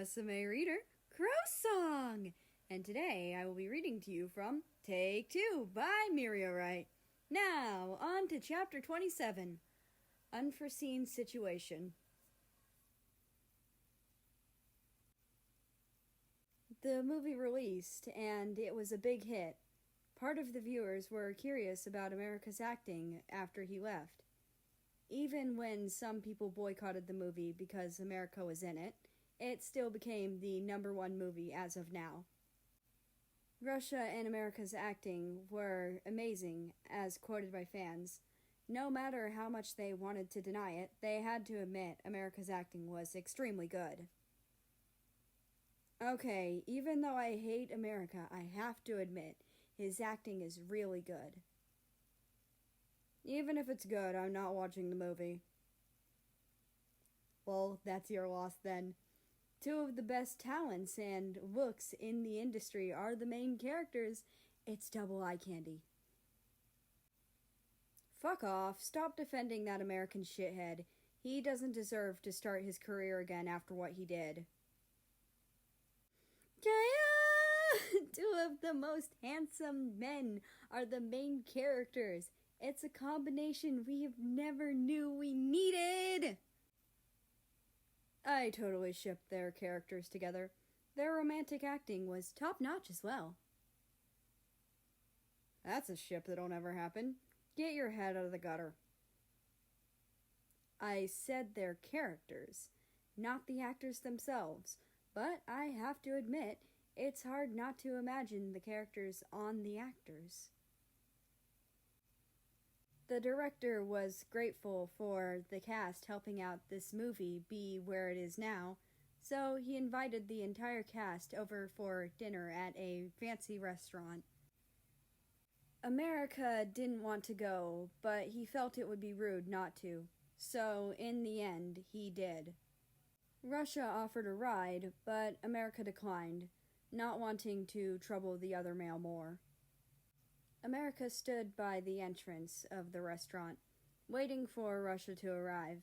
Rusame reader, Crow Song! And today I will be reading to you from Take 2 by Miriorite. Now, on to Chapter 27, Unforeseen Situation. The movie released, and it was a big hit. Part of the viewers were curious about America's acting after he left. Even when some people boycotted the movie because America was in it, it still became the #1 movie as of now. Russia and America's acting were amazing, as quoted by fans. No matter how much they wanted to deny it, they had to admit America's acting was extremely good. Okay, even though I hate America, I have to admit, his acting is really good. Even if it's good, I'm not watching the movie. Well, that's your loss then. Two of the best talents and looks in the industry are the main characters. It's double eye candy. Fuck off. Stop defending that American shithead. He doesn't deserve to start his career again after what he did. Two of the most handsome men are the main characters. It's a combination we never knew we needed. I totally shipped their characters together. Their romantic acting was top-notch as well. That's a ship that'll never happen. Get your head out of the gutter. I said their characters, not the actors themselves, but I have to admit, it's hard not to imagine the characters on the actors. The director was grateful for the cast helping out this movie be where it is now, so he invited the entire cast over for dinner at a fancy restaurant. America didn't want to go, but he felt it would be rude not to, so in the end, he did. Russia offered a ride, but America declined, not wanting to trouble the other male more. America stood by the entrance of the restaurant, waiting for Russia to arrive.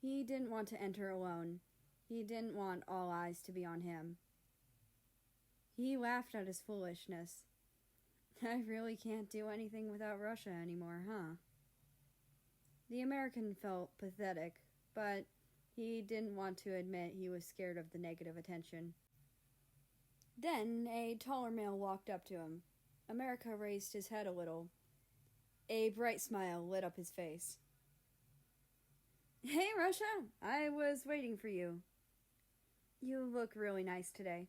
He didn't want to enter alone. He didn't want all eyes to be on him. He laughed at his foolishness. I really can't do anything without Russia anymore, huh? The American felt pathetic, but he didn't want to admit he was scared of the negative attention. Then a taller male walked up to him. America raised his head a little. A bright smile lit up his face. Hey, Russia! I was waiting for you. You look really nice today.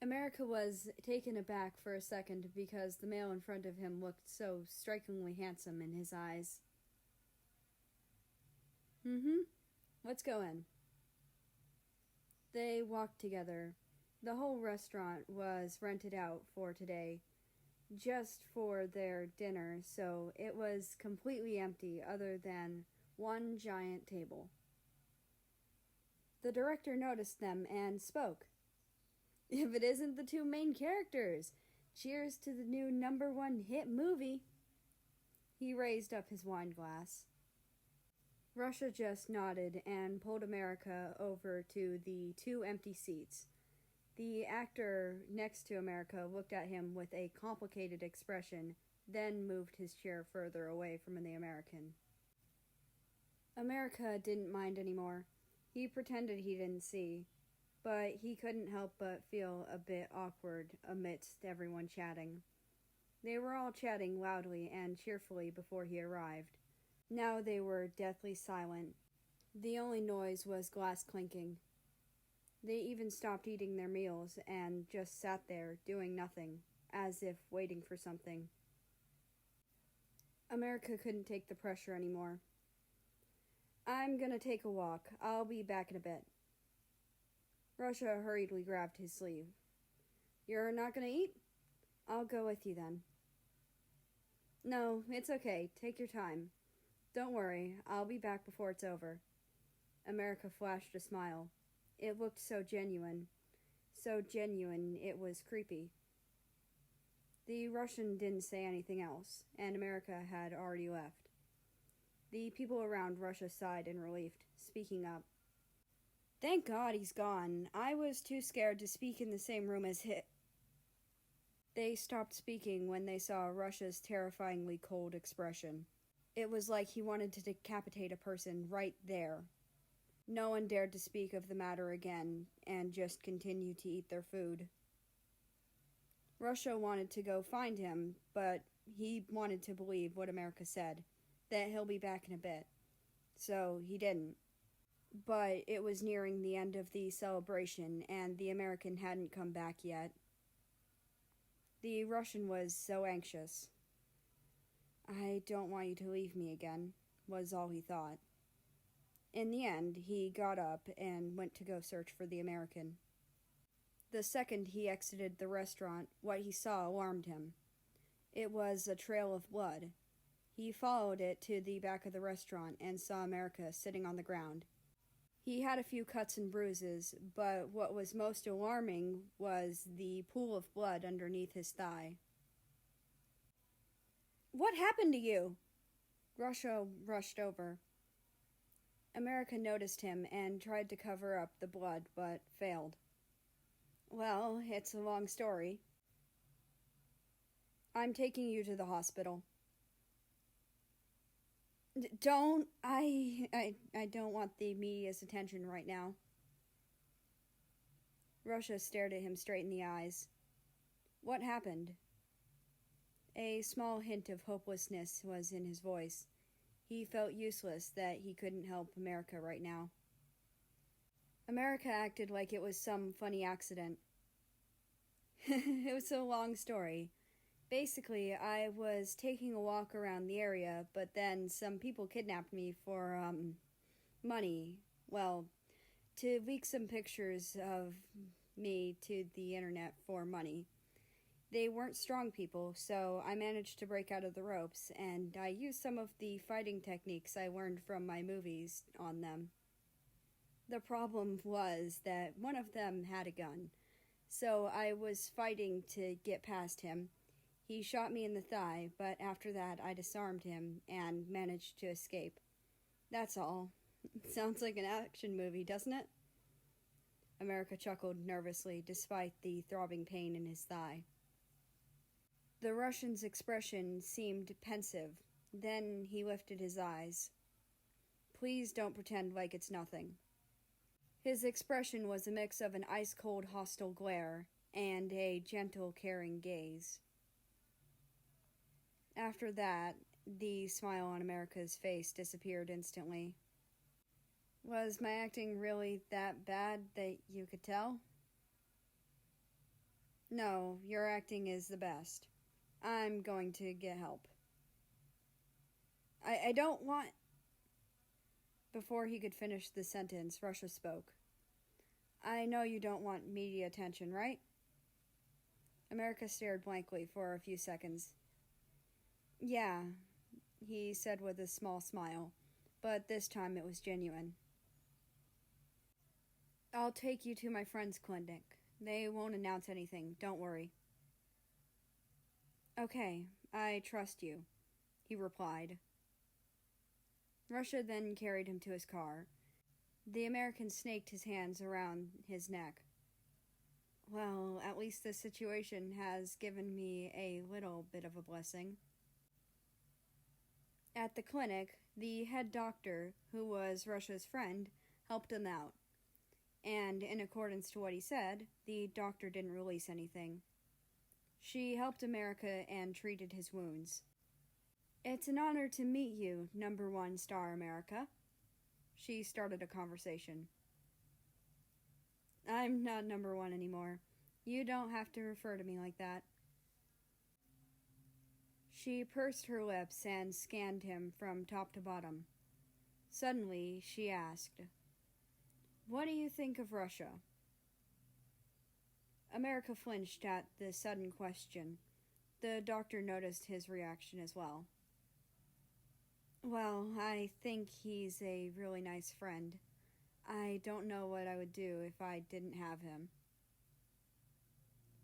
America was taken aback for a second because the male in front of him looked so strikingly handsome in his eyes. Let's go in. They walked together. The whole restaurant was rented out for today, just for their dinner, so it was completely empty other than one giant table. The director noticed them and spoke. If it isn't the two main characters, cheers to the new #1 hit movie. He raised up his wine glass. Russia just nodded and pulled America over to the two empty seats. The actor next to America looked at him with a complicated expression, then moved his chair further away from the American. America didn't mind anymore. He pretended he didn't see, but he couldn't help but feel a bit awkward amidst everyone chatting. They were all chatting loudly and cheerfully before he arrived. Now they were deathly silent. The only noise was glass clinking. They even stopped eating their meals and just sat there, doing nothing, as if waiting for something. America couldn't take the pressure anymore. I'm gonna take a walk. I'll be back in a bit. Russia hurriedly grabbed his sleeve. You're not gonna eat? I'll go with you then. No, it's okay. Take your time. Don't worry, I'll be back before it's over. America flashed a smile. It looked so genuine. So genuine, it was creepy. The Russian didn't say anything else, and America had already left. The people around Russia sighed in relief, speaking up. Thank God he's gone. I was too scared to speak in the same room as him. They stopped speaking when they saw Russia's terrifyingly cold expression. It was like he wanted to decapitate a person right there. No one dared to speak of the matter again, and just continued to eat their food. Russia wanted to go find him, but he wanted to believe what America said, that he'll be back in a bit. So he didn't. But it was nearing the end of the celebration, and the American hadn't come back yet. The Russian was so anxious. "I don't want you to leave me again," was all he thought. In the end, he got up and went to go search for the American. The second he exited the restaurant, what he saw alarmed him. It was a trail of blood. He followed it to the back of the restaurant and saw America sitting on the ground. He had a few cuts and bruises, but what was most alarming was the pool of blood underneath his thigh. "What happened to you?" Russia rushed over. America noticed him and tried to cover up the blood, but failed. "Well, it's a long story. I'm taking you to the hospital." Don't. I don't want the media's attention right now." Russia stared at him straight in the eyes. "What happened?" A small hint of hopelessness was in his voice. He felt useless that he couldn't help America right now. America acted like it was some funny accident. "It was a long story. Basically, I was taking a walk around the area, but then some people kidnapped me for, money. Well, to leak some pictures of me to the internet for money. They weren't strong people, so I managed to break out of the ropes, and I used some of the fighting techniques I learned from my movies on them. The problem was that one of them had a gun, so I was fighting to get past him. He shot me in the thigh, but after that I disarmed him and managed to escape. That's all. Sounds like an action movie, doesn't it?" America chuckled nervously, despite the throbbing pain in his thigh. The Russian's expression seemed pensive. Then he lifted his eyes. "Please don't pretend like it's nothing." His expression was a mix of an ice-cold hostile glare and a gentle caring gaze. After that, the smile on America's face disappeared instantly. "Was my acting really that bad that you could tell?" "No, your acting is the best. I'm going to get help." I don't want... Before he could finish the sentence, Russia spoke. "I know you don't want media attention, right?" America stared blankly for a few seconds. "Yeah," he said with a small smile, but this time it was genuine. "I'll take you to my friend's clinic. They won't announce anything, don't worry." "Okay, I trust you," he replied. Russia then carried him to his car. The American snaked his hands around his neck. "Well, at least this situation has given me a little bit of a blessing." At the clinic, the head doctor, who was Russia's friend, helped him out. And in accordance to what he said, the doctor didn't release anything. She helped America and treated his wounds. "It's an honor to meet you, number one star America." She started a conversation. "I'm not number one anymore. You don't have to refer to me like that." She pursed her lips and scanned him from top to bottom. Suddenly, she asked, "What do you think of Russia?" America flinched at the sudden question. The doctor noticed his reaction as well. "Well, I think he's a really nice friend. I don't know what I would do if I didn't have him."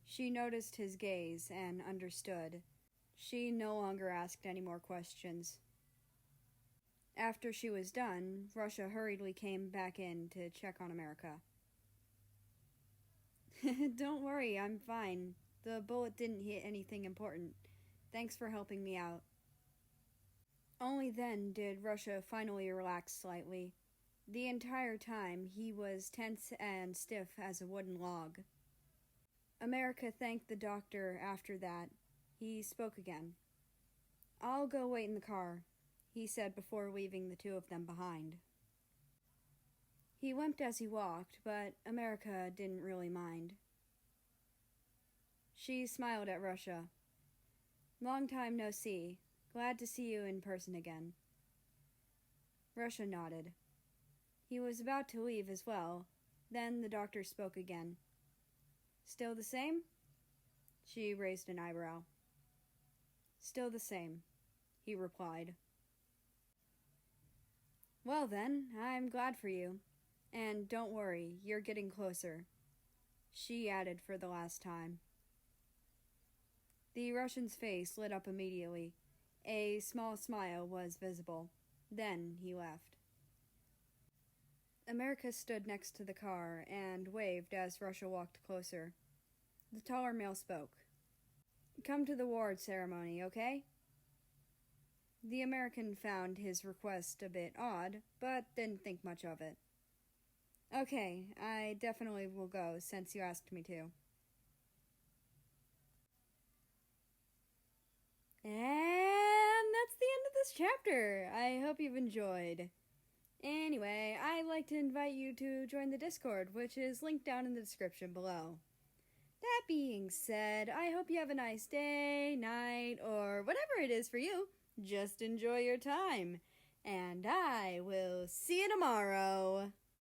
She noticed his gaze and understood. She no longer asked any more questions. After she was done, Russia hurriedly came back in to check on America. Don't worry, I'm fine. The bullet didn't hit anything important. Thanks for helping me out. Only then did Russia finally relax slightly. The entire time, he was tense and stiff as a wooden log. America thanked the doctor after that. He spoke again. "I'll go wait in the car," he said before leaving the two of them behind. He limped as he walked, but America didn't really mind. She smiled at Russia. "Long time no see. Glad to see you in person again." Russia nodded. He was about to leave as well. Then the doctor spoke again. "Still the same?" She raised an eyebrow. "Still the same," he replied. "Well then, I'm glad for you. And don't worry, you're getting closer," she added for the last time. The Russian's face lit up immediately. A small smile was visible. Then he left. America stood next to the car and waved as Russia walked closer. The taller male spoke. "Come to the award ceremony, okay?" The American found his request a bit odd, but didn't think much of it. "Okay, I definitely will go since you asked me to." And that's the end of this chapter. I hope you've enjoyed. Anyway, I'd like to invite you to join the Discord, which is linked down in the description below. That being said, I hope you have a nice day, night, or whatever it is for you. Just enjoy your time. And I will see you tomorrow.